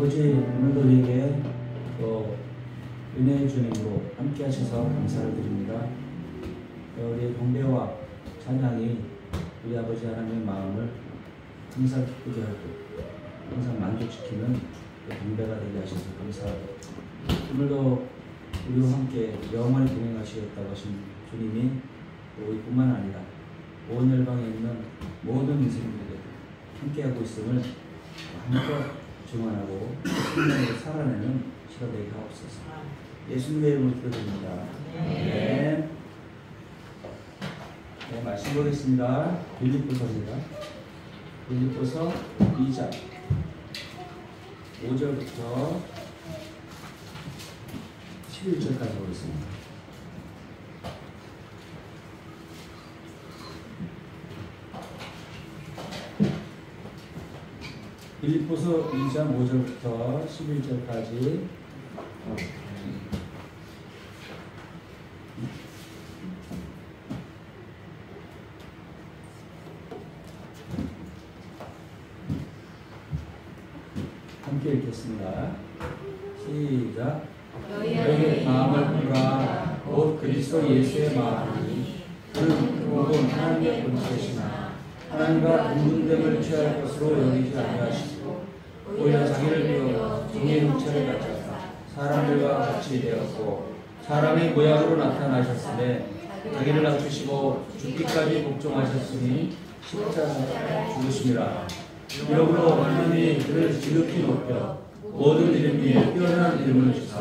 아버지, 오늘도 우리에게 또 은혜의 주님으로 함께 하셔서 감사를 드립니다. 우리의 경배와 찬양이 우리 아버지 하나님의 마음을 항상 기쁘게 하고 항상 만족시키는 경배가 되게 하셔서 감사하고, 오늘도 우리와 함께 영원히 동행하시겠다고 하신 주님이 또 우리뿐만 아니라 온 열방에 있는 모든 인생들에게 함께하고 있음을 한껏 증언하고 생명으로 살아내는 시간 되게 하옵소서. 예수님의 이름으로 기도드립니다. 네. 네, 말씀 보겠습니다. 빌립보서입니다. 빌립보서 2장 5절부터 11절까지 보겠습니다. 빌립보서 2장 5절부터 11절까지 함께 읽겠습니다. 시작. 너희의 마음을 품으라. 곧 그리스도 예수의 마음이니 그는 복은 하나님의 본체시나 하나님과 동등됨을 취할 것으로 여기지 아니하시고 오히려 자기를 비워 종의 형체를 가졌다. 사람들과 같이 되었고 사람의 모양으로 나타나셨으며 자기를 낮추시고 죽기까지 복종하셨으니 십자가에 죽으심이라. 이러므로 하나님이 그를 지극히 높여 모든 이름 위에 뛰어난 이름을 주사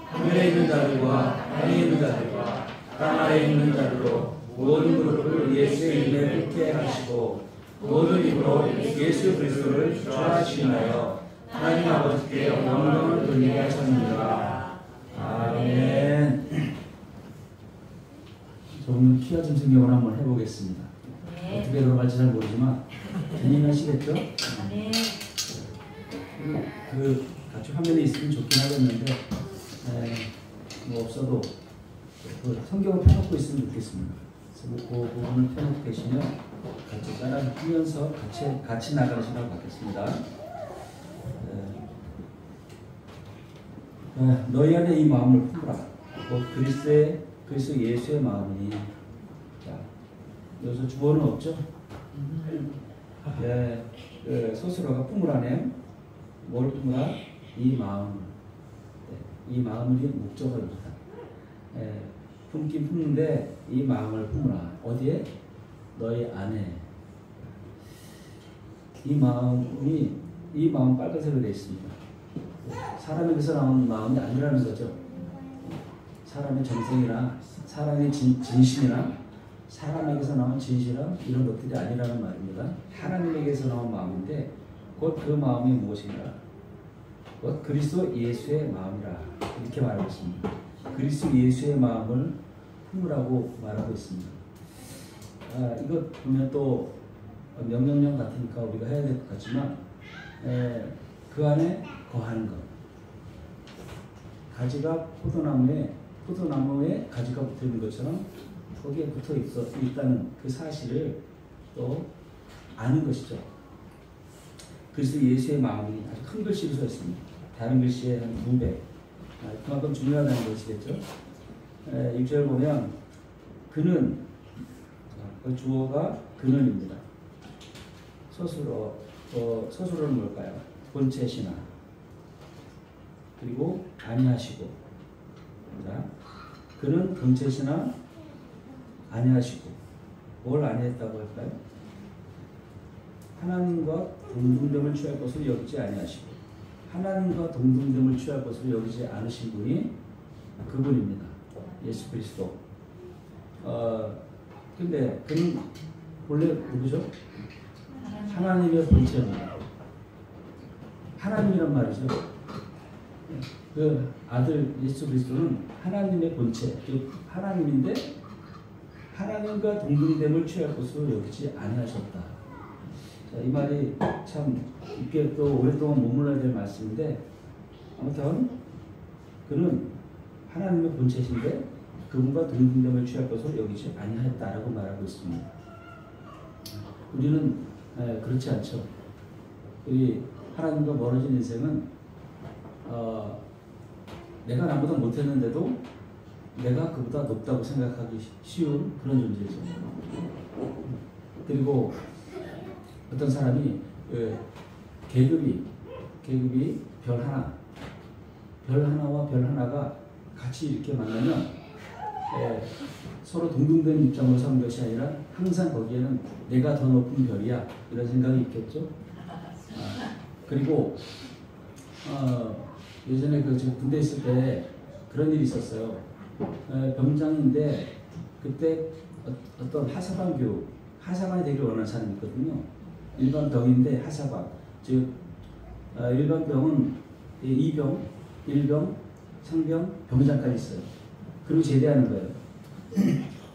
하늘에 있는 자들과 땅에 있는 자들과 땅 아래에 있는 자들로 모든 무릎을 예수의 이름에 꿇게 하시고 모든 입으로 예수 그리스도를 전하시나요 하나님 아버지께 영광을 돌리게 하셨느니라. 아멘. 오늘 키아즘 성경을 한번 해보겠습니다. 네. 어떻게 들어갈지 잘 모르지만 재미나시겠죠? 네. 그 같이 화면에 있으면 좋긴 하겠는데 뭐 없어도 그 성경을 펴놓고 있으면 좋겠습니다. 그래서 그 부분을 펴놓고 계시면 같이 따라하면서 같이 나가시라고 받겠습니다. 너희 안에 이 마음을 품으라. 그리스도 예수의 마음이니. 자, 여기서 주어는 없죠? 소스로가 품으라네. 뭘 품으라? 이 마음. 이 마음이 목적어입니다. 품긴 품는데 이 마음을 품으라. 어디에? 너희 안에. 이 마음 빨간색으로 되어 있습니다. 사람에게서 나온 마음이 아니라는 거죠. 사람의 정성이나 사람의 진심이나 사람에게서 나온 진실이나 이런 것들이 아니라는 말입니다. 하나님에게서 나온 마음인데 곧 그 마음이 무엇인가? 곧 그리스도 예수의 마음이라 이렇게 말하고 있습니다. 그리스도 예수의 마음을 품으라고 말하고 있습니다. 이것 보면 또 명령령 같으니까 우리가 해야 될 것 같지만 그 안에 거하는 것. 가지가 포도나무에 가지가 붙어 있는 것처럼 거기에 붙어 있다는 그 사실을 또 아는 것이죠. 그리스도 예수의 마음이 아주 큰 글씨로 써 있습니다. 다른 글씨의 한 2배. 그만큼 중요하다는 것이겠죠. 6절 보면 그는, 그 주어가 그는입니다. 서술어는 뭘까요? 본체시나 그리고 아니하시고. 자, 그는 본체시나 아니하시고. 뭘 아니했다고 할까요? 하나님과 동등됨을 취할 것을 여기지 아니하시고 하나님과 동등됨을 취할 것을 여기지 않으신 분이 그분입니다. 예수 그리스도. 근데 그는 본래 누구죠? 하나님의 본체입니다. 하나님이란 말이죠. 그 아들 예수 그리스도는 하나님의 본체, 즉 하나님인데 하나님과 동등됨을 취할 것으로 여기지 아니하셨다. 자, 이 말이 참 깊게 또 오랫동안 머물러야 될 말씀인데, 아무튼 그는 하나님의 본체신데 그분과 동등됨을 취할 것을 여기지 아니하였다라고 말하고 있습니다. 우리는 그렇지 않죠. 우리 하나님과 멀어진 인생은 내가 나보다 못했는데도 내가 그보다 높다고 생각하기 쉬운 그런 존재죠. 그리고 어떤 사람이 계급이 별 하나와 별 하나가 같이 이렇게 만나면 서로 동등된 입장으로 사는 것이 아니라 항상 거기에는 내가 더 높은 별이야 이런 생각이 있겠죠. 그리고 예전에 제가 군대 있을 때 그런 일이 있었어요. 병장인데 그때 어떤 하사관 교육, 하사관이 되기를 원하는 사람이 있거든요. 일반 병인데 하사관, 즉 일반 병은 2병, 1병, 상병, 병장까지 있어요. 그리고 제대하는 거예요.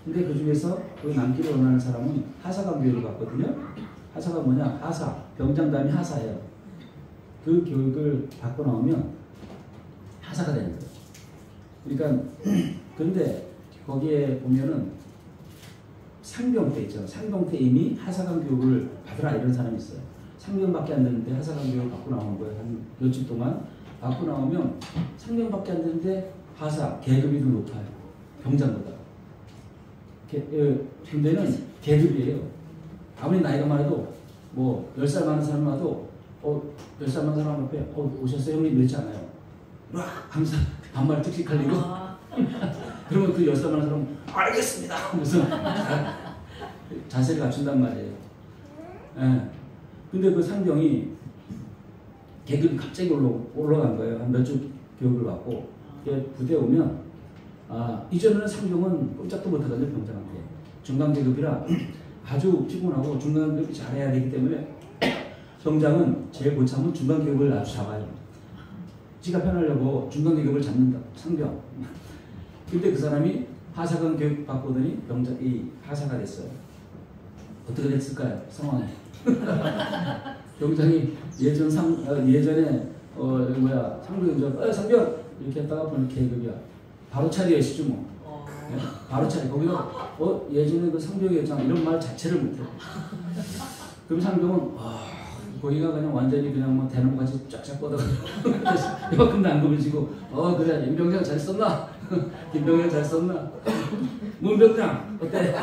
근데 그 중에서 그 남기를 원하는 사람은 하사관 교육을 받거든요. 하사가 뭐냐? 하사, 병장 다음에 하사예요. 그 교육을 받고 나오면 하사가 되는 거예요. 그러니까 그런데 거기에 보면은 상병 때 있죠. 상병 때 이미 하사관 교육을 받으라 이런 사람이 있어요. 상병밖에 안 되는데 하사관 교육을 받고 나오는 거예요. 한 며칠 동안 받고 나오면 상병밖에 안 되는데 하사 계급이 더 높아요. 병장보다. 군대는 계급이에요. 아무리 나이가 많아도 뭐 10살 많은 사람 와도 10살 많은 사람 앞에 오셨어요 형님 이러지 않아요. 와 하면서 반말 툭툭 할리고 그러면 그 10살 많은 사람은 알겠습니다 하면서 자세를 갖춘단 말이에요. 근데 그 상병이 계급이 갑자기 올라간 거예요. 한 몇 주 교육을 받고 부대에 오면 이전에는 상병은 꼼짝도 못하거든요. 병장한테 중간 계급이라 아주 피곤하고 중간 계급이 잘해야 되기 때문에 병장은 제일 못 참은 중간 계급을 아주 잡아요. 지가 편하려고 중간 계급을 잡는다. 상병. 근데 그 사람이 하사관 교육 받고 오더니 병장이 하사가 됐어요. 어떻게 됐을까요? 상황이. 병장이 예전에 상병 상병 이렇게 했다가 보니 계급이야. 바로 차리하시죠 뭐. 네? 바로 차리. 거기서 예전에 그 상병이었잖아 이런 말 자체를 못해. 그럼 상병은 거기가 그냥 완전히 그냥 뭐 대나무같이 쫙쫙 뻗어가지고 이만큼도 안 그러지고 그래 임병장 잘 썼나? 김병장 잘 썼나? 문병장 어때?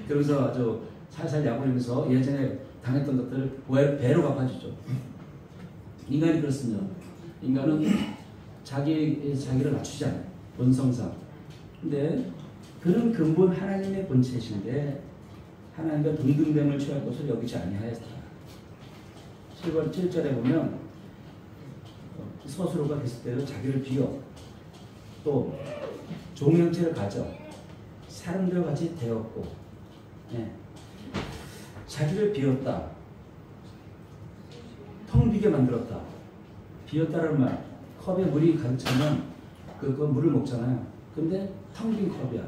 그러면서 아주 살살 약올리면서 예전에 당했던 것들을 배로 갚아주죠. 인간이 그렇습니다. 인간은 자기를 낮추지 않아요. 본성상. 근데 그런 근본 하나님의 본체이신데 하나님과 동등됨을 취할 것을 여기지 아니하였다. 7절에 보면 스스로가 계속대로 자기를 비워 또 종형체를 가져 사람들과 같이 되었고 자기를 비웠다. 텅 비게 만들었다. 비웠다라는 말 컵에 물이 가득 차면 그 물을 먹잖아요. 근데 텅 빈 컵이야.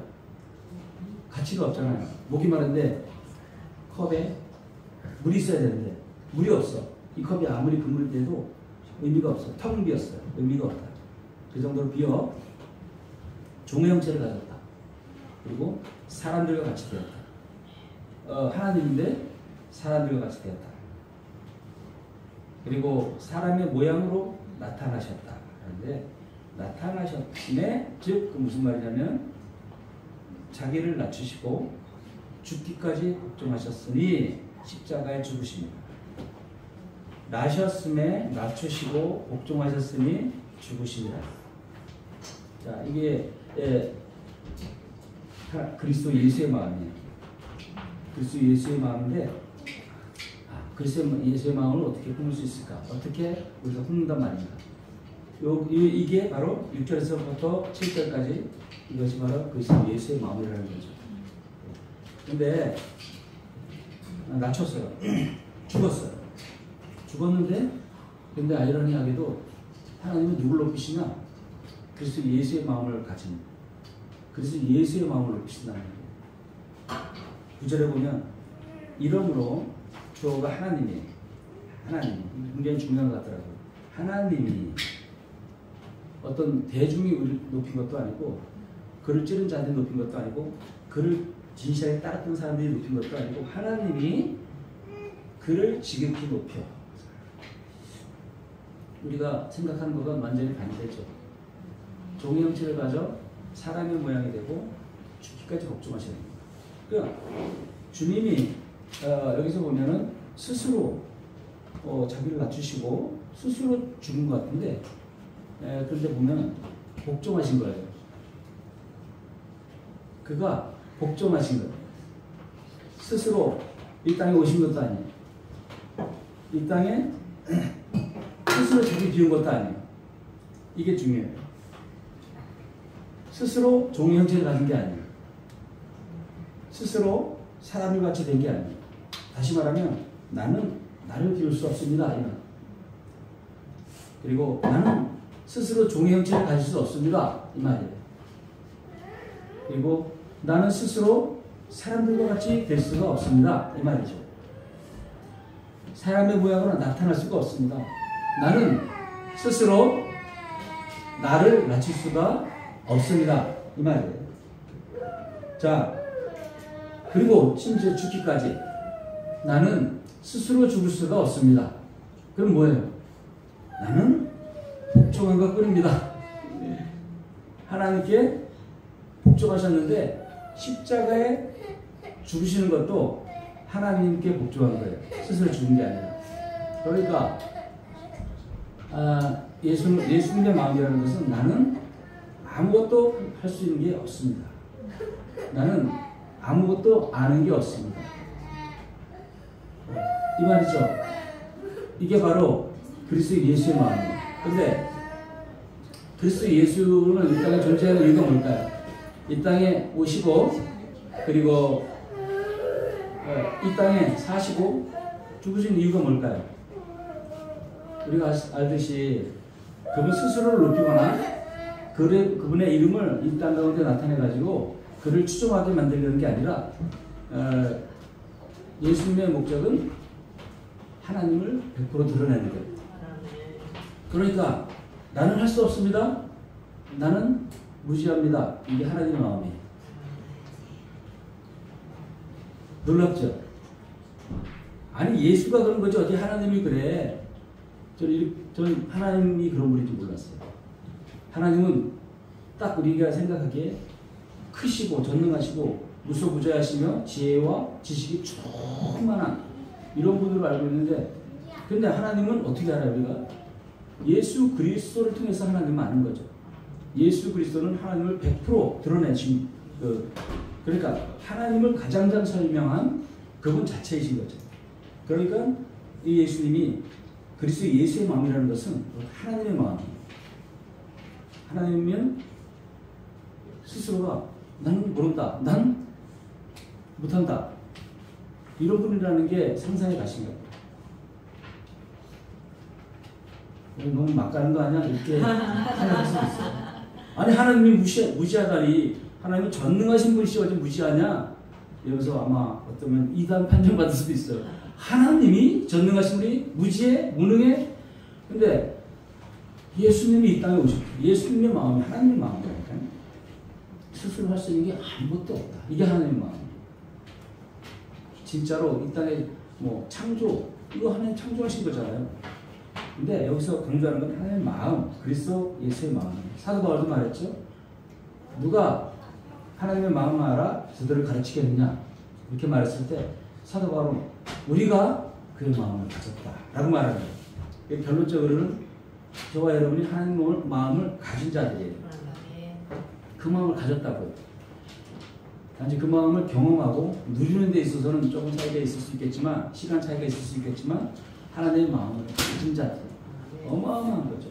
가치가 없잖아요. 목이 마른데 컵에 물이 있어야 되는데 물이 없어. 이 컵이 아무리 그물이 돼도 의미가 없어. 텅 비었어요. 의미가 없다. 그 정도로 비어 종의 형체를 가졌다. 그리고 사람들과 같이 되었다. 하나님인데 사람들과 같이 되었다. 그리고 사람의 모양으로 나타나셨다. 그런데 나타나셨음에 즉 무슨 말이냐면 자기를 낮추시고 죽기까지 복종하셨으니 십자가에 죽으십니다. 나셨음에 낮추시고 복종하셨으니 죽으십니다. 자, 이게 그리스도 예수의 마음이에요. 그리스도 예수의 마음인데 그리스도 예수의 마음을 어떻게 품을 수 있을까? 어떻게 우리가 품는단 말입니다. 이게 바로 6절에서부터 7절까지 이것이 바로 그리스도 예수의 마음이라는 거죠. 근데 낮췄어요. 죽었어요. 죽었는데 근데 아이러니하게도 하나님은 누굴 높이시냐? 그리스도 예수의 마음을 가진 그리스도 예수의 마음을 높이신다는 거예요. 9절에 보면 이러므로 주어가 하나님이 굉장히 중요한 것 같더라고요. 하나님이 어떤 대중이 우리를 높인 것도 아니고 그를 찌른 자들이 높인 것도 아니고 그를 진실하게 따랐던 사람들이 높인 것도 아니고 하나님이 그를 지극히 높여 우리가 생각하는 것과 완전히 반대죠. 종의 형체를 가져 사람의 모양이 되고 죽기까지 복종하시는 겁니다. 그러니까 주님이 여기서 보면은 스스로 자기를 낮추시고 스스로 죽은 것 같은데 그런데 보면 복종하신 거예요. 그가 복종하신 거예요. 스스로 이 땅에 오신 것도 아니에요. 이 땅에 스스로 자기 비운 것도 아니에요. 이게 중요해요. 스스로 종의 형체를 가진 게 아니에요. 스스로 사람을 같이 된 게 아니에요. 다시 말하면 나는 나를 비울 수 없습니다. 그리고 나는 스스로 종의 형체를 가질 수 없습니다. 이 말이에요. 그리고 나는 스스로 사람들과 같이 될 수가 없습니다. 이 말이죠. 사람의 모양으로 나타날 수가 없습니다. 나는 스스로 나를 낮출 수가 없습니다. 이 말이에요. 자, 그리고 심지어 죽기까지 나는 스스로 죽을 수가 없습니다. 그럼 뭐예요? 나는 복종한 것 뿐입니다. 하나님께 복종하셨는데 십자가에 죽으시는 것도 하나님께 복종한 거예요. 스스로 죽은 게 아니라. 그러니까 예수님의 마음이라는 것은 나는 아무것도 할 수 있는 게 없습니다. 나는 아무것도 아는 게 없습니다. 이 말이죠. 이게 바로 그리스도 예수의 마음이에요. 그런데 그리스도 예수는 이 땅에 존재하는 이유가 뭘까요? 이 땅에 오시고 그리고 이 땅에 사시고 죽으신 이유가 뭘까요? 우리가 알듯이 그분 스스로를 높이거나 그분의 이름을 이 땅 가운데 나타내가지고 그를 추종하게 만들려는 게 아니라 예수님의 목적은 하나님을 100% 드러내는 거예요. 그러니까 나는 할 수 없습니다. 나는 무지합니다. 이게 하나님의 마음이에요. 놀랍죠? 아니 예수가 그런 거죠. 어디 하나님이 그래. 저는 하나님이 그런 분인지 몰랐어요. 하나님은 딱 우리가 생각하기에 크시고 전능하시고 무소부재하시며 지혜와 지식이 충만한 이런 분으로 알고 있는데 근데 하나님은 어떻게 알아요? 우리가? 예수 그리스도를 통해서 하나님을 아는 거죠. 예수 그리스도는 하나님을 100% 드러내신 그러니까 하나님을 가장 잘 설명한 그분 자체이신 거죠. 그러니까 이 예수님이 그리스도 예수의 마음이라는 것은 하나님의 마음이에요. 하나님이면 스스로가 난 모른다, 난 못한다 이런 분이라는 게 상상에 가신 거예요. 너무 막 가는 거 아니야? 이렇게 생각할 수 있어요. 아니 하나님이 무시하다니 하나님은 전능하신 분이시 어디 무시하냐? 여기서 아마 어쩌면 이단 판정받을 수도 있어요. 하나님이 전능하신 분이 무지해? 무능해? 근데 예수님이 이 땅에 오셨고 예수님의 마음이 하나님의 마음이라니까요. 스스로 할 수 있는 게 아무것도 없다. 이게 하나님의 마음이에요. 진짜로 이 땅에 창조 이거 하나님 창조하신 거잖아요. 근데 여기서 강조하는 건 하나님의 마음, 그리스도 예수의 마음이에요. 사도 바울도 말했죠. 누가 하나님의 마음을 알아 저들을 가르치겠느냐 이렇게 말했을 때 사도 바울은 우리가 그의 마음을 가졌다라고 말하는 거예요. 결론적으로는 저와 여러분이 하나님의 마음을 가진 자들이에요. 그 마음을 가졌다고요. 단지 그 마음을 경험하고 누리는 데 있어서는 조금 차이가 있을 수 있겠지만 시간 차이가 있을 수 있겠지만 하나님의 마음을 가진 자들 어마어마한 거죠.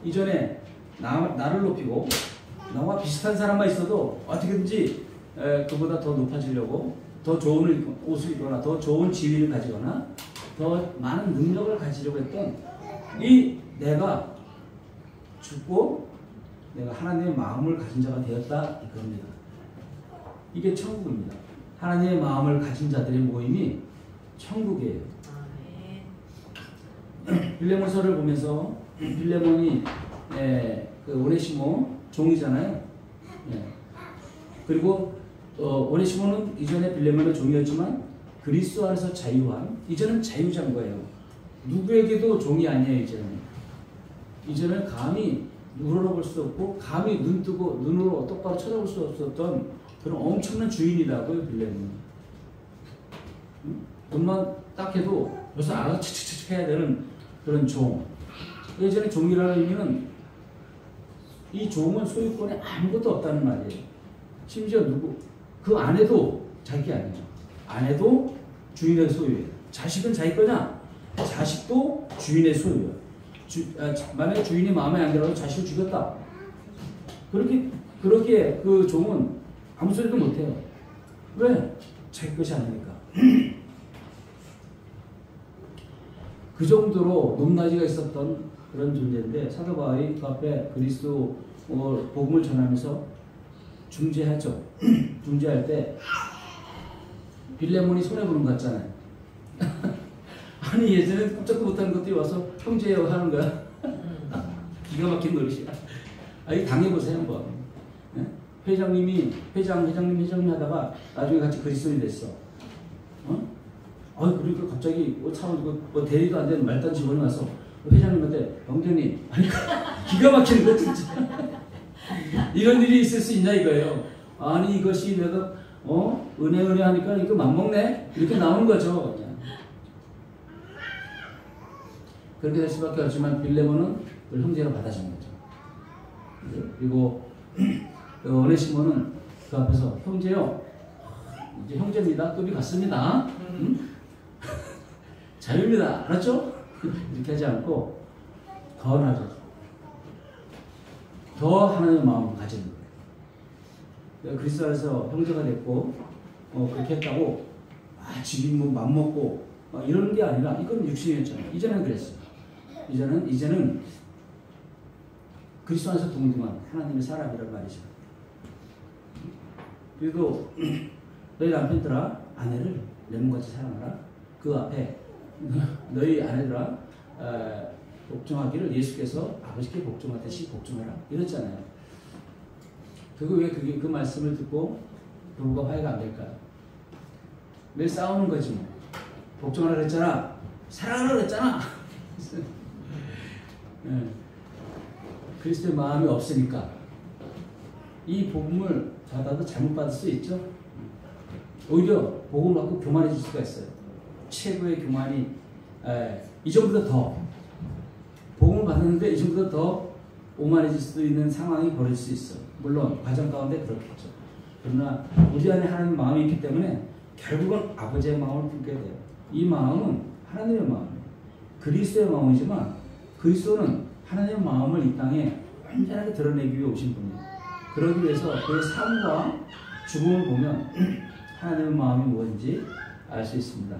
이전에 나를 높이고 나와 비슷한 사람만 있어도 어떻게든지 그보다 더 높아지려고 더 좋은 옷을 입거나 더 좋은 지위를 가지거나 더 많은 능력을 가지려고 했던 이 내가 죽고 내가 하나님의 마음을 가진 자가 되었다 이겁니다. 이게 천국입니다. 하나님의 마음을 가진 자들의 모임이 천국이에요. 빌레몬서를 보면서 빌레몬이 그 오네시모 종이잖아요. 그리고 오네시모는 이전에 빌레몬의 종이었지만 그리스도 안에서 자유한 이제는 자유자인 거예요. 누구에게도 종이 아니에요. 이제는 이전에 감히 우러러볼 수 없고 감히 눈으로 똑바로 쳐다볼 수 없었던 그런 엄청난 주인이라고요. 빌레몬은. 돈만 딱 해도 벌써 알아서 칙칙칙 해야 되는 그런 종. 예전에 종이라는 의미는 이 종은 소유권에 아무것도 없다는 말이에요. 심지어 그 아내도 자기 아니에요. 아내도 주인의 소유예요. 자식은 자기 거냐? 자식도 주인의 소유예요. 만약에 주인이 마음에 안 들어서 자식을 죽였다. 그렇게 그 종은 아무 소리도 못해요. 왜? 자기 것이 아니니까. 그 정도로 높낮이가 있었던 그런 존재인데 사도 바울이 그 앞에 그리스도 복음을 전하면서 중재하죠. 중재할 때 빌레몬이 손해보는 것 같잖아요. 아니 예전에 꼼짝도 못하는 것들이 와서 형제예요 하는 거야. 기가 막힌 노릇이야. 이 당해보세요 한번. 네? 회장님 하다가 나중에 같이 그리스도인이 됐어. 그러니까 갑자기 차원 대리도 안 되는 말단 직원이 와서 회장님한테 형제님 아니 기가 막히는 거 진짜. 이런 일이 있을 수 있냐 이거예요. 아니 이것이 내가 은혜 하니까 이거 맘먹네 이렇게 나오는 거죠. 그렇게 될 수밖에 없지만 빌레몬은 그걸 형제로 받아준 거죠. 그리고 오네시모는 그 앞에서 형제요 이제 형제입니다. 급이 같습니다. 자유입니다. 알았죠? 이렇게 하지 않고 더 나아져서 더 하나님의 마음을 가지는 거예요. 그리스도 안에서 형제가 됐고 그렇게 했다고 지금 뭐 맘먹고 이런 게 아니라 이건 육신이었잖아요. 이전엔 그랬어요. 이제는 그리스도 안에서 동등한 하나님의 사람이란 말이죠. 그리고 너희 남편들아 아내를 내 몸같이 사랑하라. 그 앞에 너희 아내들아 복종하기를 예수께서 아버지께 복종하듯이 복종하라 이랬잖아요. 왜 그 말씀을 듣고 부부가 화해가 안 될까요? 왜 싸우는 거지 뭐. 복종하라 그랬잖아. 사랑하라 그랬잖아. 네. 그리스도의 마음이 없으니까 이 복음을 받아도 잘못 받을 수 있죠. 오히려 복음을 받고 교만해질 수가 있어요. 최고의 교만이 이 정도보다 더 복음을 받았는데 이 정도보다 더 오만해질 수도 있는 상황이 벌어질 수 있어요. 물론 과정 가운데 그렇겠죠. 그러나 우리 안에 하나님의 마음이 있기 때문에 결국은 아버지의 마음을 품게 돼요. 이 마음은 하나님의 마음이에요. 그리스도의 마음이지만 그리스도는 하나님의 마음을 이 땅에 완전하게 드러내기 위해 오신 분이에요. 그러기 위해서 그의 삶과 죽음을 보면 하나님의 마음이 무엇인지 알 수 있습니다.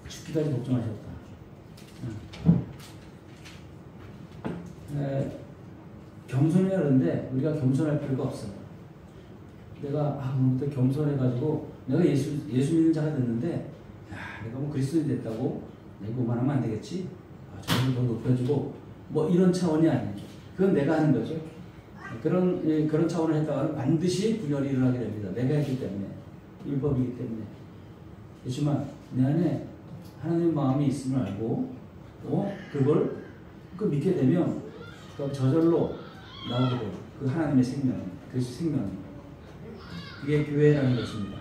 죽기까지 복종하셨다. 겸손해야 하는데 우리가 겸손할 필요가 없어요. 내가 오늘부터 겸손해가지고 내가 예수 믿는 자가 됐는데 내가 뭐 그리스도인이 됐다고 내가 오만하면 안 되겠지? 저를 더 높여주고 뭐 이런 차원이 아니에요. 그건 내가 하는 거죠. 그런 차원을 했다가는 반드시 분열이 일어나게 됩니다. 내가 했기 때문에 율법이기 때문에. 그렇지만 내 안에 하나님의 마음이 있음을 알고 그걸 믿게 되면 저절로 나오게 돼요. 그 하나님의 생명, 그 생명. 그게 교회라는 것입니다.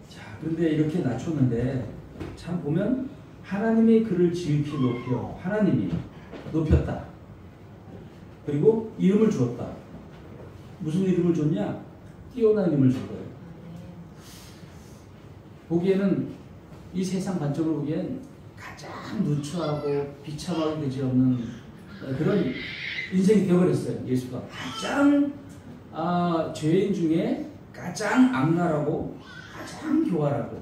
자, 그런데 이렇게 낮췄는데 참 보면 하나님이 그를 지극히 높여 하나님이 높였다. 그리고 이름을 주었다. 무슨 이름을 줬냐? 뛰어난 이름을 준 거예요. 보기에는 이 세상 관점으로 보기엔 가장 누추하고 비참하게 되지없는 그런 인생이 되어버렸어요. 예수가 가장 죄인 중에 가장 악랄하고 가장 교활하고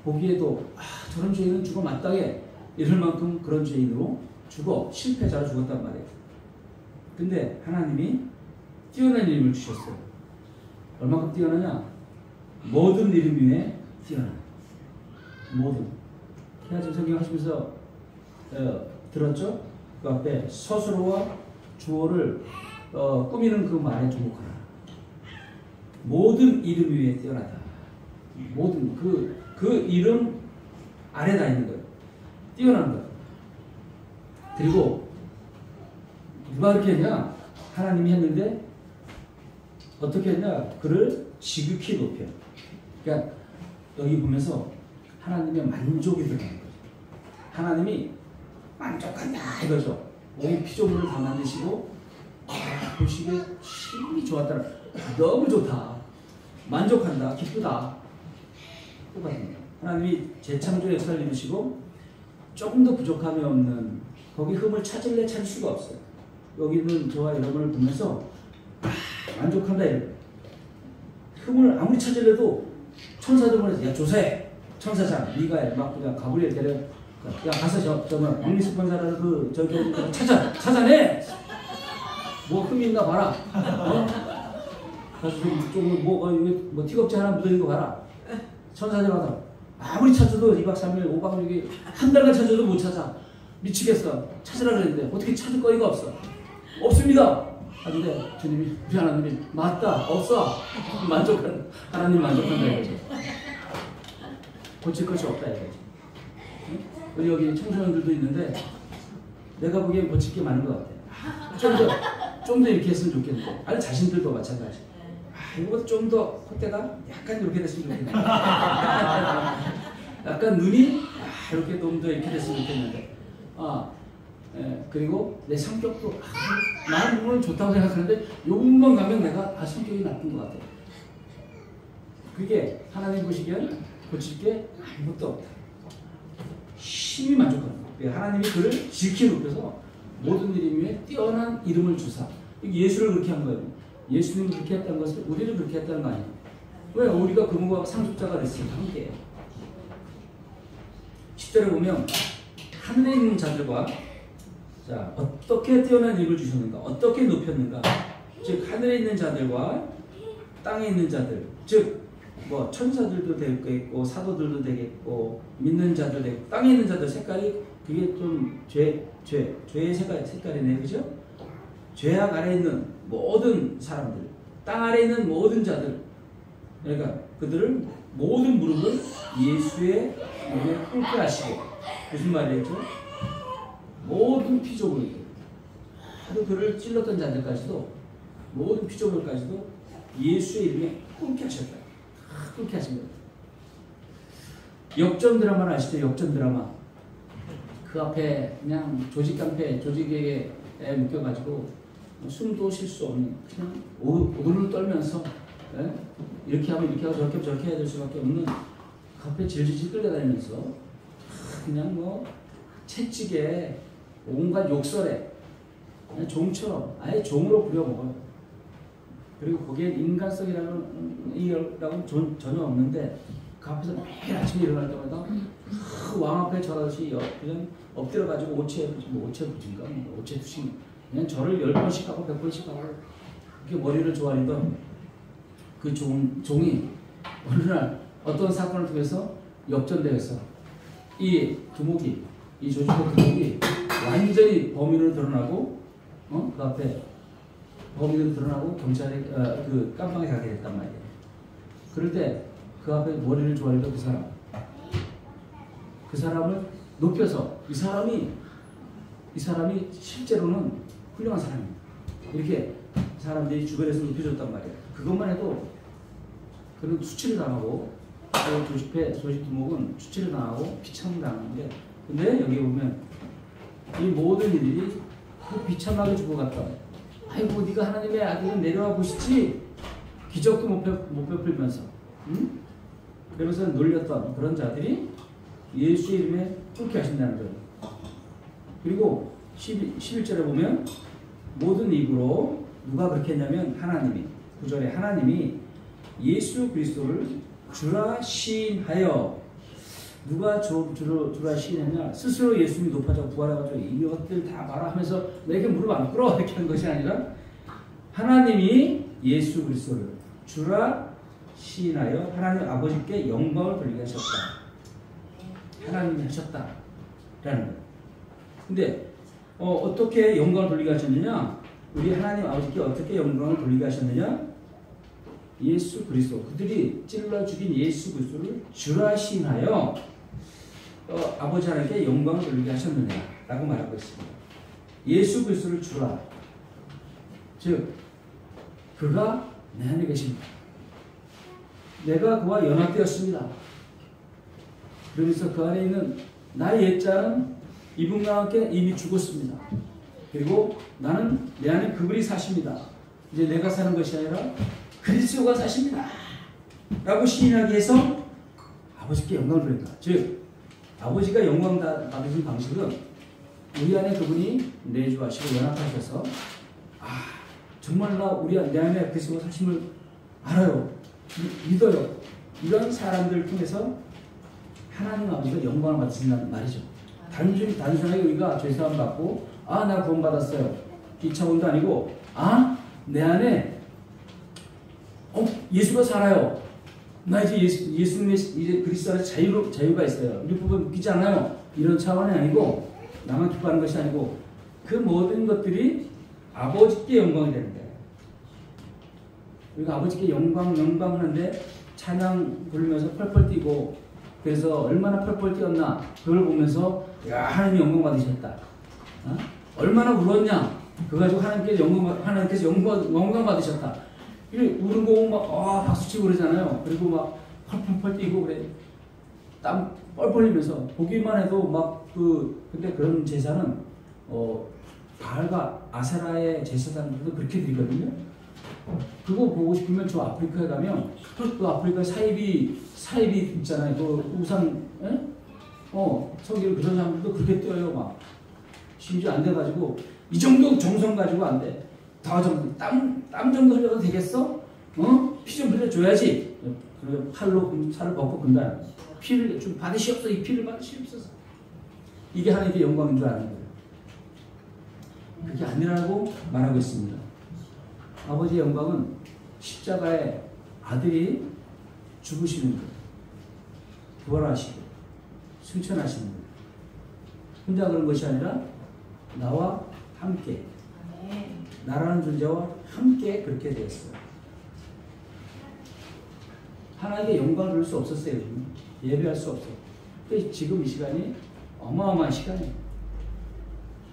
보기에도 저런 죄인은 죽어 마땅해 이럴 만큼 그런 죄인으로 죽어 실패자로 죽었단 말이에요. 근데 하나님이 뛰어난 이름을 주셨어요. 얼마큼 뛰어나냐? 모든 이름 위에 뛰어나. 모든. 제가 지금 성경 하시면서 들었죠? 그 앞에 서술어와 주어를 꾸미는 그 말에 주목하라. 모든 이름 위에 뛰어나다. 모든 그 이름 아래다 있는 거예요. 뛰어난 것. 그리고 누가 그렇게 했냐? 하나님이 했는데 어떻게 했냐? 그를 지극히 높여. 그러니까 여기 보면서 하나님의 만족이 들어가는 거죠. 하나님이 만족한다 이거죠. 여기 피조물을 다 만드시고 보시기에 힘이 좋았다. 너무 좋다. 만족한다. 기쁘다. 똑같습니다. 하나님이 재창조 역사를 이루시고 조금 더 부족함이 없는 거기 흠을 찾을 수가 없어요. 여기는 저와 여러분을 보면서 만족한다 이래요. 흠을 아무리 찾으려도 천사들 보내서 야 조사해. 천사장 미가엘 막 그냥 가브리엘 데려 야 가서 저는 왕리스 판사라는 저기 찾아내. 뭐 흠이 있나 봐라. 가서 조금 뭐 튀겁지 하나 묻어있는 거 봐라. 천사들마다 아무리 찾아도 2박 3일 5박 6일 한 달간 찾아도 못 찾아. 미치겠어. 찾으라 그랬는데 어떻게 찾을 거리가 없어. 없습니다. 근데 주님이 우리 하나님이 맞다. 없어. 하나님 만족한다 이거죠. 고칠 것이 없다 이거죠. 우리 여기 청소년들도 있는데 내가 보기엔 고칠 게 많은 것 같아. 좀 더 이렇게 했으면 좋겠는데 아니 자신들도 마찬가지. 이거보다 좀 더 콧대가 약간 이렇게 됐으면 좋겠는데 약간 눈이 이렇게 좀 더 이렇게 됐으면 좋겠는데 그리고 내 성격도 나는 물론 좋다고 생각하는데 요것만 가면 내가 성격이 나쁜 것 같아. 그게 하나님 보시기에는 고칠 게 아무것도 없다. 심히 만족하는 거예요. 하나님이 그를 지키 높여서 모든 일 위에 뛰어난 이름을 주사. 예수를 그렇게 한 거예요. 예수님이 그렇게 했다는 것을 우리를 그렇게 했다는 거 아니에요. 왜? 우리가 그분과 상속자가 됐으니까 함께. 10절에 보면 하늘에 있는 자들과 자 어떻게 뛰어난 이름을 주셨는가, 어떻게 높였는가. 즉 하늘에 있는 자들과 땅에 있는 자들, 즉 뭐 천사들도 되겠고 사도들도 되겠고 믿는 자들 되겠고 땅에 있는 자들 색깔이 그게 좀 죄의 색깔이네, 그죠? 죄악 아래 있는 모든 사람들, 땅 아래 있는 모든 자들, 그러니까 그들을 모든 무릎을 예수의 몸에 꿇게 하시고. 무슨 말이었죠? 모든 피조물들, 하도 그를 찔렀던 자들까지도 모든 피조물까지도 예수의 이름에 꿇게 하셨다. 꿇게 하신 거예요. 역전 드라마를 아시죠? 역전 드라마. 그 앞에 그냥 조직깡패, 조직에게 묶여가지고 숨도 쉴 수 없는 그냥 오를 떨면서 이렇게 하면 이렇게 하고 저렇게 해야 될 수밖에 없는 그 앞에 질질 끌려다니면서 그냥 뭐 채찍에 온갖 욕설에 그냥 종처럼 아예 종으로 부려먹어요. 그리고 거기에 인간성이라는 전혀 없는데 그 앞에서 매일 아침에 일어날 때마다 왕 앞에 절하듯이 그냥 엎드려가지고 오체 부진가 오체 투신 그냥 절을 10번씩 하고 100번씩 하고 그렇게 머리를 조아리던 그 종이 어느 날 어떤 사건을 통해서 역전되어서 이 두목이, 이 조직의 두목이 완전히 범인으로 드러나고 그 앞에 범인으로 드러나고 경찰에 그 깜빵에 가게 됐단 말이에요. 그럴 때 그 앞에 머리를 조아리던 그 사람을 높여서 이 사람이 실제로는 훌륭한 사람입니다. 이렇게 사람들이 주변에서 높여줬단 말이에요. 그것만 해도 그는 수치를 당하고 조직 두목은 수치를 당하고 비참을 당하는데, 근데 여기 보면 이 모든 일들이 그 비참하게 죽어갔다. 아이고 네가 하나님의 아들은 내려와 보시지. 기적도 못 베풀면서 그러면서 놀렸던 그런 자들이 예수의 이름에 뚫게 하신다는 거예요. 그리고 11절에 보면 모든 입으로 누가 그렇게 했냐면 하나님이 9절에 하나님이 예수 그리스도를 주라 시인하여. 누가 주라 시인했냐? 스스로 예수님이 높아져 부활해가지고 이것들 다 말아 하면서 내게 무릎 안 꿇어 이렇게 하는 것이 아니라 하나님이 예수 그리스도를 주라 시인하여 하나님 아버지께 영광을 돌리게 하셨다. 하나님이 하셨다라는 거예요. 근데 어떻게 영광을 돌리게 하셨느냐? 우리 하나님 아버지께 어떻게 영광을 돌리게 하셨느냐? 예수 그리스도, 그들이 찔러 죽인 예수 그리스도를 주라 시인하여 아버지 하나님께 영광을 돌리게 하셨느냐라고 말하고 있습니다. 예수 그리스도를 주라. 즉 그가 내 안에 계십니다. 내가 그와 연합되었습니다. 그러면서 그 안에 있는 나의 옛자는 이분과 함께 이미 죽었습니다. 그리고 나는 내 안에 그분이 사십니다. 이제 내가 사는 것이 아니라 그리스도가 사십니다. 라고 시인하기 위해서 아버지께 영광을 돌린다. 즉 아버지가 영광 받으신 방식은 우리 안에 그분이 내주하시고 연합하셔서 정말 내 안에 그리스도가 사심을 알아요. 믿어요. 이런 사람들을 통해서 하나님 아버지가 영광을 받으신다는 말이죠. 단순하게 우리가 죄사함 받고 나 구원 받았어요. 2차원도 아니고 내 안에 예수가 살아요. 나 이제 예수님의 이제 그리스도 안에 자유가 있어요. 율법을 묶이지 않아요. 이런 차원이 아니고 나만 기뻐하는 것이 아니고 그 모든 것들이 아버지께 영광이 되는 거예요. 우리가 아버지께 영광 하는데 찬양 부르면서 펄펄 뛰고 그래서 얼마나 펄펄 뛰었나 그걸 보면서 하나님 영광 받으셨다. 얼마나 울었냐 그거 가지고 하나님께서 영광 받으셨다. 우는 거 보면 막 박수치고 그러잖아요. 그리고 막 펄펄 뛰고 그래. 땀 뻘뻘 흘리면서 보기만 해도 근데 그런 제사는 바알과 아세라의 제사장들도 그렇게 드리거든요. 그거 보고 싶으면 저 아프리카에 가면 그 아프리카 사이비 있잖아요. 그 우상 서기를 그런 사람들도 그렇게 뛰어요. 막 심지어 안 돼가지고 이 정도 정성 가지고 안 돼. 더 정도 땀 정도 흘려도 되겠어? 피 좀 흘려줘야지. 그리고 살을 벗고 근다. 피를 좀 받으시옵소서. 이 피를 받으시옵소서. 이게 하나님께 영광인 줄 아는 거예요. 그게 아니라고 말하고 있습니다. 아버지의 영광은 십자가에 아들이 죽으시는 거예요. 부활하시고 승천하시는 거예요. 혼자 그런 것이 아니라 나와 함께 나라는 존재와 함께 그렇게 되었어요. 하나님께 영광을 돌릴 수 없었어요. 예배할 수 없어요. 근데 지금 이 시간이 어마어마한 시간이에요.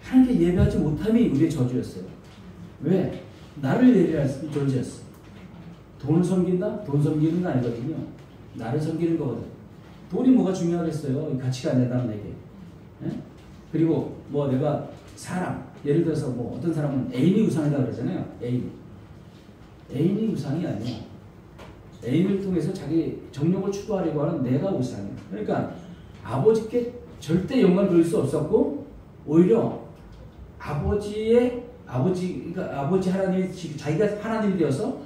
하나님께 예배하지 못함이 우리의 저주였어요. 왜? 나를 예배할 존재였어. 돈을 섬긴다? 돈 섬기는 거 아니거든요. 나를 섬기는 거거든. 돈이 뭐가 중요하겠어요? 가치가 안 된다면 내게. 예? 그리고 내가 사람, 예를 들어서 어떤 사람은 애인이 우상이다 그러잖아요. 애인이 우상이 아니야. 애인을 통해서 자기 정욕을 추구하려고 하는 내가 우상이야. 그러니까 아버지께 절대 영광을 돌릴 수 없었고 오히려 아버지 하나님이 자기가 하나님이 되어서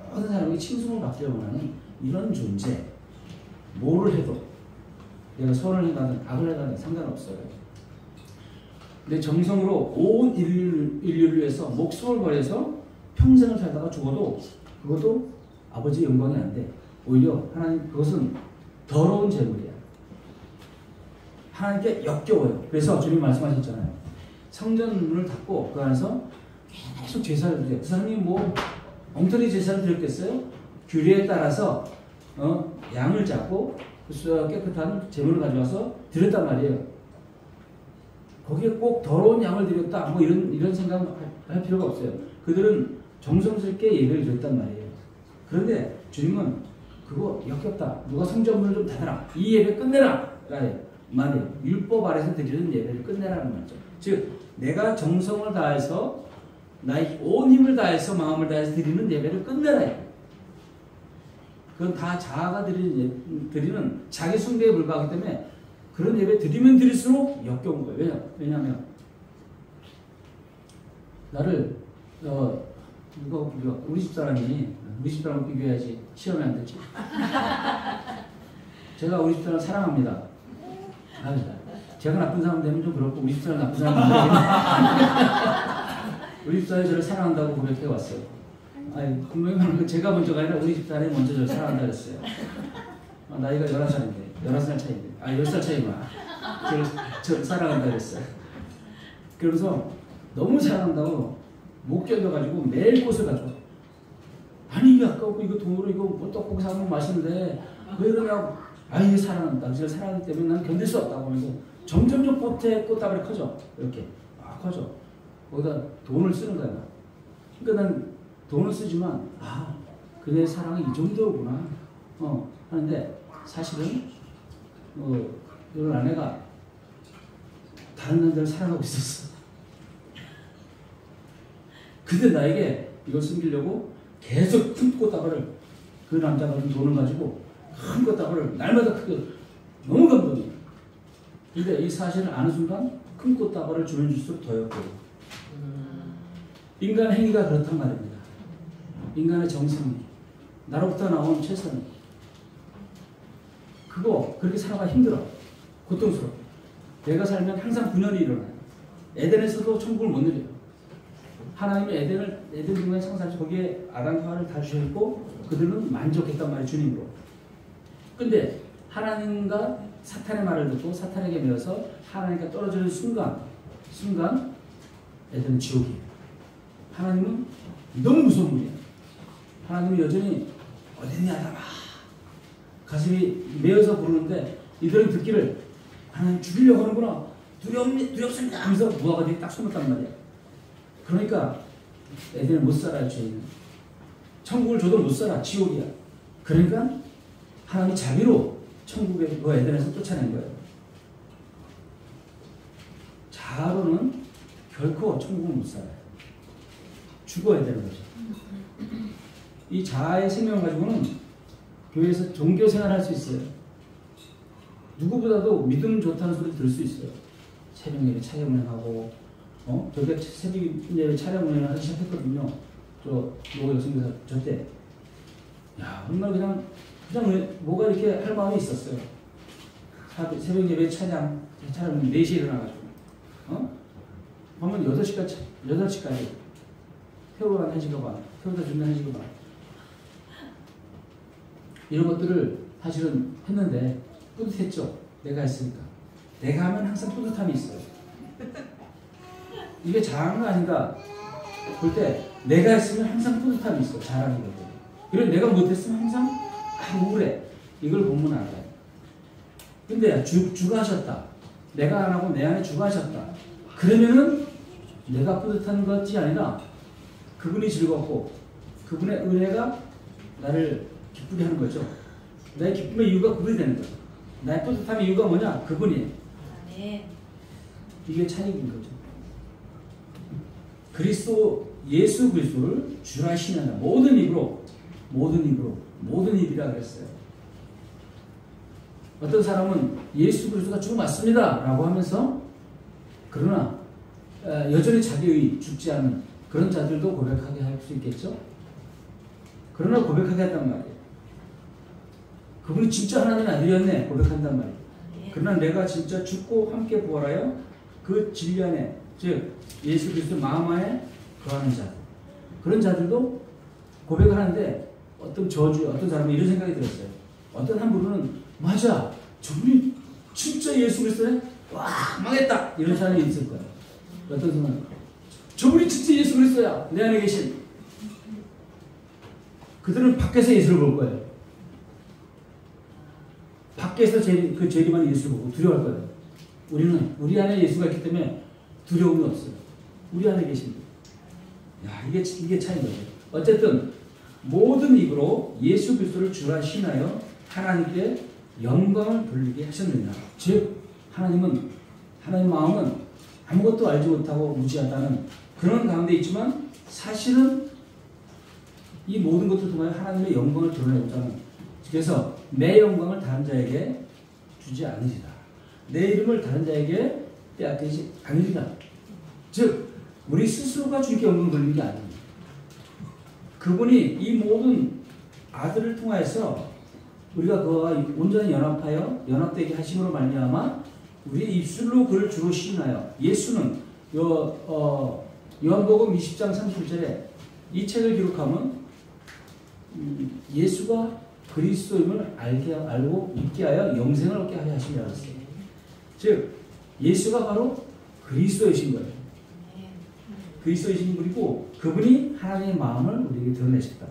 모든 사람에게 칭송을 받으려고 하는 이런 존재. 뭐를 해도 내가 선을 해가든 악을 해가든 상관없어요. 근데 정성으로 온 인류를 위해서 목숨을 버려서 평생을 살다가 죽어도 그것도 아버지의 영광이 안 돼. 오히려 하나님 그것은 더러운 재물이야. 하나님께 역겨워요. 그래서 주님 말씀하셨잖아요. 성전 문을 닫고 그 안에서 계속 제사를 드려요. 그 사람이 엉터리 제사를 드렸겠어요? 규례에 따라서 양을 잡고 깨끗한 제물을 가져와서 드렸단 말이에요. 거기에 꼭 더러운 양을 드렸다 이런 생각할 필요가 없어요. 그들은 정성스럽게 예배를 드렸단 말이에요. 그런데 주님은 그거 역겹다. 누가 성전문을 좀 닫아라. 이 예배 끝내라. 말이에요. 율법 아래서 드리는 예배를 끝내라는 말이죠. 즉 내가 정성을 다해서 나의 온 힘을 다해서 마음을 다해서 드리는 예배를 끝내라. 그건 다 자아가 드리는 자기 숭배에 불과하기 때문에 그런 예배 드리면 드릴수록 역겨운 거예요. 왜냐하면 나를 우리 집사람 비교해야지 시험이 안 되지. 제가 우리 집사람 사랑합니다. 제가 나쁜 사람 되면 좀 그렇고 우리 집사람 나쁜 사람 되면 우리 집사람이 저를 사랑한다고 고백해 왔어요. 분명히 제가 먼저가 아니라 우리 집사람이 먼저 저를 사랑한다 그랬어요. 나이가 11살인데 11살 차이인데 10살 차이구나. 저를 사랑한다 그랬어요. 그러면서 너무 사랑한다고 못 견뎌가지고 매일 꽃을 가져와. 이게 아까워. 이거 돈으로 이거 떡볶이 사면 맛있는데 왜 이러냐고. 이게 사랑한다. 저를 사랑하기 때문에 난 견딜 수 없다고 하면서 점점점 꽃다발이 커져. 이렇게 커져. 거기다 돈을 쓰는 거야. 그러니까 난 돈을 쓰지만 그녀의 사랑은 이 정도구나 하는데 사실은 이런 아내가 다른 남자를 사랑하고 있었어. 근데 나에게 이걸 숨기려고 계속 큰 꽃다발을 그 남자가 준 돈을 가지고 큰 꽃다발을 날마다 크게 너무 감동이야. 근데 이 사실을 아는 순간 큰 꽃다발을 주면 줄수록 더 였고 인간의 행위가 그렇단 말입니다. 인간의 정성이 나로부터 나온 최선 그거 그렇게 살아가 힘들어. 고통스러워. 내가 살면 항상 분열이 일어나요. 에덴에서도 천국을 못 누려요. 하나님은 에덴 동산에 창조하셔서 거기에 아담과 하와를 다 주셨고 그들은 만족했단 말이에요. 주님으로. 근데 하나님과 사탄의 말을 듣고 사탄에게 매어서 하나님과 떨어지는 순간 에덴은 지옥이에요. 하나님은 너무 무서운 분이에요. 하나님은 여전히 어딨냐 아담아 가슴이 메어서 부르는데 이들은 듣기를 하나님 죽이려고 하는구나 두렵습니다 하면서 무화과 뒤에 딱 숨었단 말이야. 그러니까 에덴은 못 살아요. 죄인은 천국을 줘도 못 살아. 지옥이야. 그러니까 하나님이 자비로 천국에 그 에덴에서 쫓아낸 거예요. 자아로는 결코 천국을 못 살아요. 죽어야 되는 거죠. 이 자아의 생명을 가지고는 교회에서 종교 생활할 수 있어요. 누구보다도 믿음 좋다는 소리 들을 수 있어요. 새벽 예배 차례 하고 저게 새벽 예배 차례 하기 시작했거든요. 저 노고 여성교사 저때 정말 그냥 뭐가 이렇게 할 마음이 있었어요. 새벽 예배 차량 4시에 일어나가지고 하면 8시까지 태우러 가는 1시간 반 태우다 주는 1시간 반 이런 것들을 사실은 했는데 뿌듯했죠. 내가 했으니까. 내가 하면 항상 뿌듯함이 있어요. 이게 잘하는 거 아닌가 볼 때 내가 했으면 항상 뿌듯함이 있어. 잘하는 거고. 그리고 내가 못했으면 항상 우울해. 이걸 보면 알아요. 근데 주가 하셨다. 내가 안 하고 내 안에 주가 하셨다. 그러면은 내가 뿌듯한 것이 아니라 그분이 즐겁고 그분의 은혜가 나를 기쁘게 하는 거죠. 나의 기쁨의 이유가 그분이 되는 거예요. 나의 뿌듯함의 이유가 뭐냐? 그분이에요. 이게 차이인 거죠. 예수 그리스도를 주라 신한다. 모든 입으로 모든 입이라 그랬어요. 어떤 사람은 예수 그리스도가 주 맞습니다 라고 하면서 그러나 여전히 자기의 죽지 않은 그런 자들도 고백하게 할 수 있겠죠. 그러나 고백하게 한단 말이에요. 그분이 진짜 하나님의 아들이었네 고백한단 말이에요. 그러나 내가 진짜 죽고 함께 부활하여 그 진리 안에 즉 예수 그리스도 마음 안에 거하는 자들 그런 자들도 고백을 하는데 어떤 사람이 이런 생각이 들었어요. 어떤 한 분은 맞아 저분이 진짜 예수 그리스도네 와 망했다 이런 사람이 있을 거예요. 어떤 사람은 저분이 진짜 예수 그리스도야 내 안에 계신 그들은 밖에서 예수를 볼 거예요. 밖에서 그 재림한 예수를 보고 두려워할 거예요. 우리는 우리 안에 예수가 있기 때문에 두려움이 없어요. 우리 안에 계신 분. 이게 차이인 거죠. 어쨌든 모든 입으로 예수 그리스도를 주라 신하여 하나님께 영광을 돌리게 하셨느니라. 즉 하나님 마음은 아무것도 알지 못하고 무지하다는 그런 가운데 있지만 사실은 이 모든 것을 통하여 하나님의 영광을 드러내고자 하는 그래서 내 영광을 다른 자에게 주지 않으리라. 내 이름을 다른 자에게 빼앗기지 않으리라. 즉 우리 스스로가 주님께 영광을 돌리는 게 아닙니다. 그분이 이 모든 아들을 통하여서 우리가 그와 온전히 연합되게 하심으로 말미암아 우리 입술로 그를 주로 시인하여 예수는 요한복음 20장 30절에 이 책을 기록하면 예수가 그리스도임을 알고 믿게 하여 영생을 얻게 하려 하심이라 했어요. 즉 예수가 바로 그리스도이신 거예요. 그리스도이신 분이고 그분이 하나님의 마음을 우리에게 드러내셨다.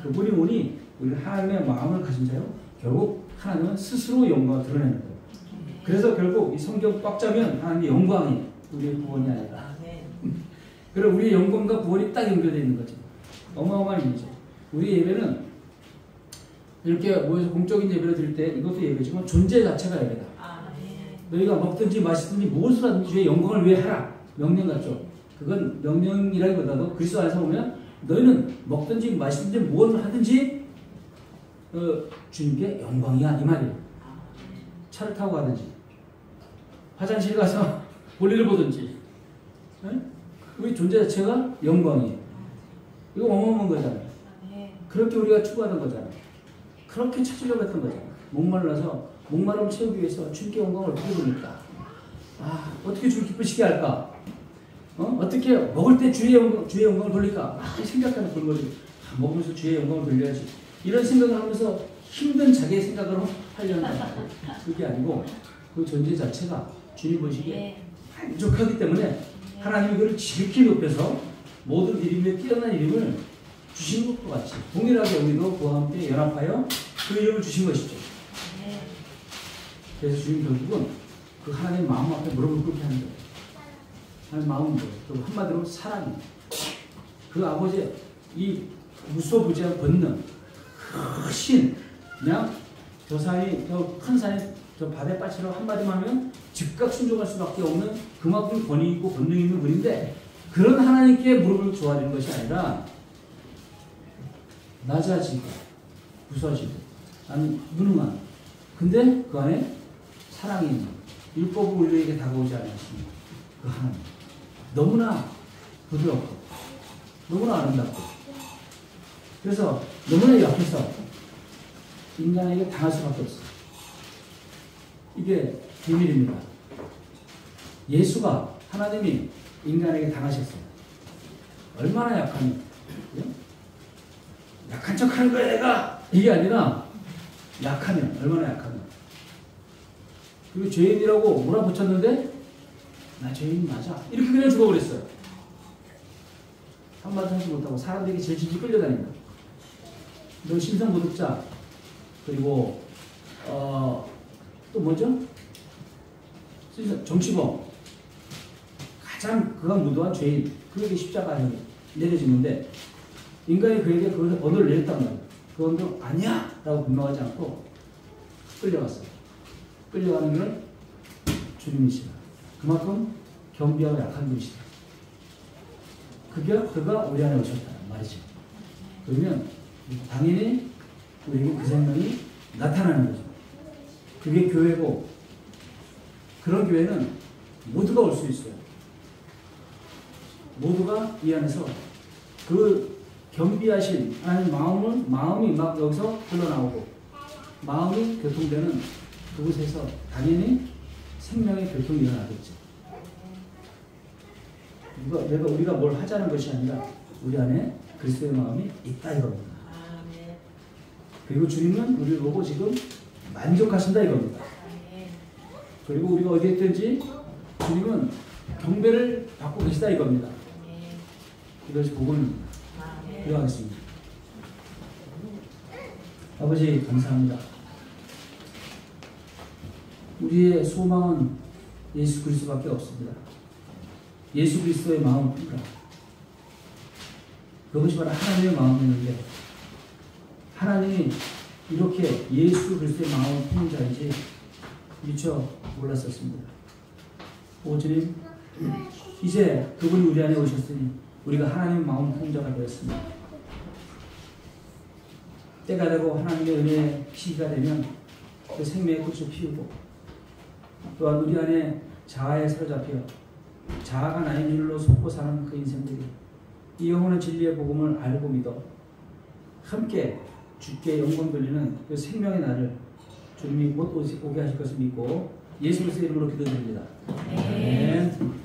그분이 오니 우리는 하나님의 마음을 가진 자요. 결국 하나님은 스스로 영광을 드러내는 거예요. 그래서 결국 이 성경 꽉 짜면 하나님의 영광이 우리의 구원이 아니라 그럼 우리의 영광과 구원이 딱 연결되어 있는 거죠. 어마어마한 일이죠. 우리 예배는 이렇게 모여서 공적인 예배를 드릴 때 이것도 예배지만 존재 자체가 예배다. 너희가 먹든지 마시든지 무엇을 하든지 주의 영광을 위해 하라. 명령 같죠. 그건 명령이라기보다도 그리스도 안에서 보면 너희는 먹든지 마시든지 무엇을 하든지 주님께 영광이야 이 말이에요. 차를 타고 가든지 화장실 가서 볼일을 보든지 우리 존재 자체가 영광이에요. 이거 어마어마한 거잖아요. 그렇게 우리가 추구하던 거잖아요. 그렇게 찾으려고 했던 거잖아요. 목말라서 목마름을 채우기 위해서 주님께 영광을 어떻게 돌릴까? 어떻게 주를 기쁘시게 할까? 어떻게 먹을 때 주의 영광을 돌릴까? 생각하는 그런 거지. 먹으면서 주의 영광을 돌려야지. 이런 생각을 하면서 힘든 자기의 생각으로 하려는 거예요. 그게 아니고 그 존재 자체가 주님 보시기에 만족하기 때문에 하나님이 그를 지극히 높여서 모든 이름에 뛰어난 이름을 주신 것과 같이 동일하게 우리도 그와 함께 연합하여 그 이름을 주신 것이죠. 그래서 주님 결국은 그 하나님의 마음 앞에 무릎을 꿇게 하는 거예요. 하나님의 마음은 뭐예요? 그 한마디로 사랑이에요. 그 아버지의 이 무소부지한 권능, 크신 그냥 저 산이 저 큰 산이 저 바다에 빠지러 한마디만 하면 즉각 순종할 수밖에 없는 그만큼 권위 있고 권능 있는 분인데 그런 하나님께 무릎을 조아리는 것이 아니라 낮아지고 부서지고 나는 무능한 근데 그 안에 사랑이 있는 율법을 우리에게 다가오지 않았습니다. 그 하나님 너무나 부드럽고 너무나 아름답고 그래서 너무나 약해서 인간에게 당할 수밖에 없어요. 이게 비밀입니다. 예수가 하나님이 인간에게 당하셨어요. 얼마나 약하니? 약한 척 하는 거야 내가! 이게 아니라 약하면 얼마나 약하면 그리고 죄인이라고 몰아붙였는데 나 죄인 맞아 이렇게 그냥 죽어버렸어요. 한마디 하지 못하고 사람들에게 제일 질질 끌려다닌다. 너 심성모독자 그리고 또 뭐죠? 정치범 가장 극악무도한 죄인 그에게 십자가에 내려지는데 인간이 그에게 그 언어를 내렸단 말이에요. 그 언어 아니야! 라고 분노하지 않고 끌려갔어요. 끌려가는 것은 주님이시다. 그만큼 겸비하고 약한 분이시다. 그가 우리 안에 오셨다 말이죠. 그러면 당연히 우리에게 그 생명이 나타나는 거죠. 그게 교회고 그런 교회는 모두가 올 수 있어요. 모두가 이 안에서 그 겸비하신 하나님 마음이 막 여기서 흘러나오고 마음이 교통되는 그곳에서 당연히 생명의 교통이 일어나겠죠. 우리가 뭘 하자는 것이 아니라 우리 안에 그리스도의 마음이 있다 이겁니다. 그리고 주님은 우리를 보고 지금 만족하신다 이겁니다. 그리고 우리가 어디에 있든지 주님은 경배를 받고 계시다 이겁니다. 이것이 복음입니다. 기도하겠습니다. 아버지 감사합니다. 우리의 소망은 예수 그리스도밖에 없습니다. 예수 그리스도의 마음입니다. 그것이 바로 하나님의 마음이었는데 하나님이 이렇게 예수 그리스도의 마음을 품은 자인지 미처 몰랐었습니다. 오 주님 이제 그분이 우리 안에 오셨으니 우리가 하나님의 마음 품은 자가 되었습니다. 때가 되고 하나님의 은혜의 시기가 되면 그 생명의 꽃을 피우고 또한 우리 안에 자아에 사로잡혀 자아가 나인 줄로 속고 사는 그 인생들이 이 영원한 진리의 복음을 알고 믿어 함께 주께 영광 돌리는 그 생명의 날을 주님이 곧 오게 하실 것을 믿고 예수 그리스도의 이름으로 기도드립니다. 아멘.